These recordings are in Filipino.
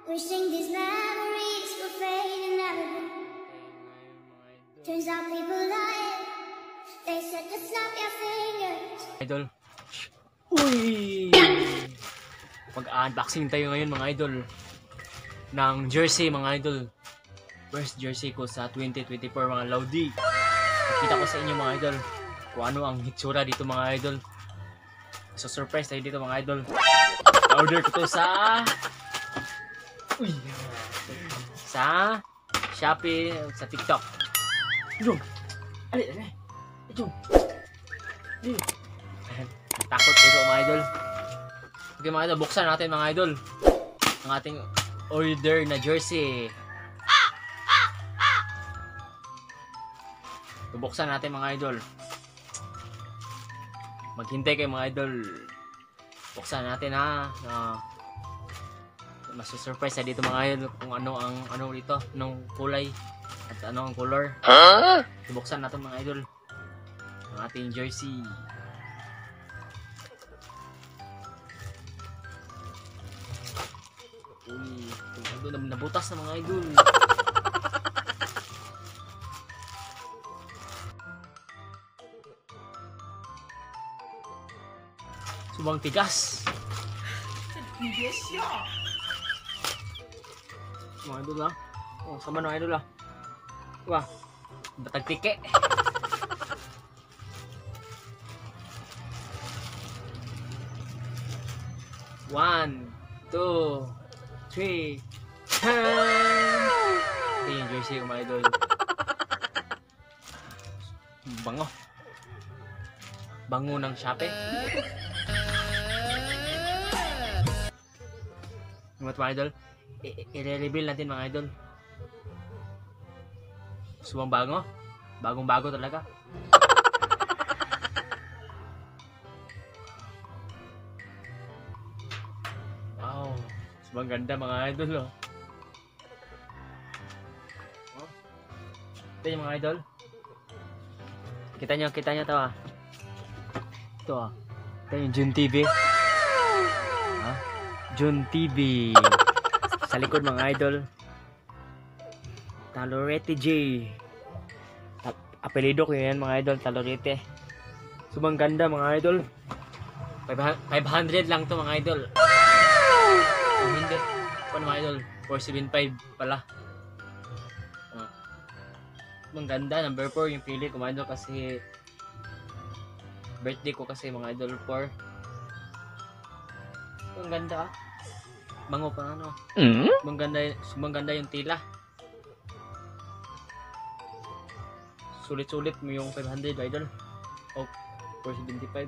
Wishing these memories were fading out. Turns out people lie. They said to snap your fingers. Idol. Uy! Mag-unboxing tayo ngayon mga idol ng jersey mga idol. First jersey ko sa 2024 mga Lodi. Pakita ko sa inyo mga idol kung ano ang hitsura dito mga idol. So surprise tayo dito mga idol. Order ko to sa sa Shopee, sa TikTok. Ito. Ito. Takot ito mga idol. Okay mga idol, buksan natin mga idol ang ating order na jersey. Buksan natin mga idol. Maghintay kayo mga idol. Buksan natin ha. Masu-surprise na dito mga idol kung ano dito, anong kulay at ano ang color. Buksan natin mga idol ang ating jersey. Uy, nabutas na mga idol. Subang tigas. Tigas siya. Mga idol ha. Oh, sama na idol ha. Wah, batag tike. One, two, three. Ito yung jersey ko mga idol. Bango. Bango ng Shopee. Mga idol, i-reveal natin mga idol. Subang bago. Bagong-bago talaga. Wow, subang ganda mga idol oh. Ito yung mga idol. Kita nyo to ah. Ito ah. Ito yung June TV. June TV. Sa likod mga idol, Talorete J. Apelido ko yan mga idol, Talorete. Subang ganda mga idol. 500 lang to mga idol. Hindi. Ano mga idol? 475 pala. Subang ganda. Number 4 yung pili ko mga idol kasi birthday ko kasi mga idol 4. Ang ganda ah. Bango pa ano. Subang ganda yung tila. Sulit-sulit mo yung 500 idol. O 475.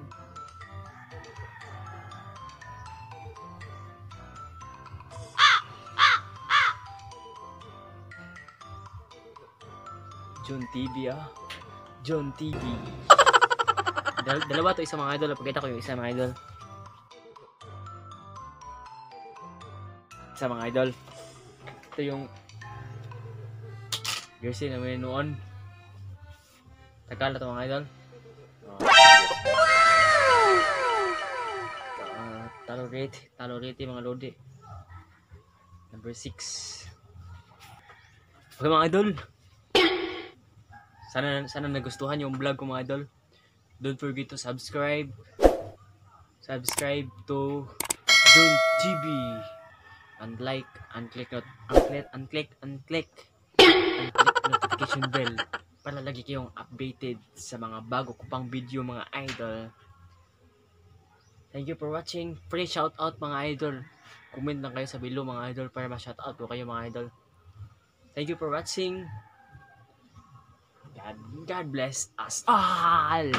John TV ah. John TV. Dalawa to, isa mga idol. Pakita ko yung isa mga idol. Sa mga idol, ito yung jersey na may noon. Tagal na ito mga idol. Talorete mga lodi. Number 6. Okay mga idol, sana nagustuhan yung vlog ko mga idol. Don't forget to subscribe to June TV. And like, and click notification bell para lagi kayong updated sa mga bago ko pang video mga idol. Thank you for watching. Free shoutout mga idol. Comment lang kayo sa below mga idol para ma-shoutout ko kayo mga idol. Thank you for watching. God bless us all.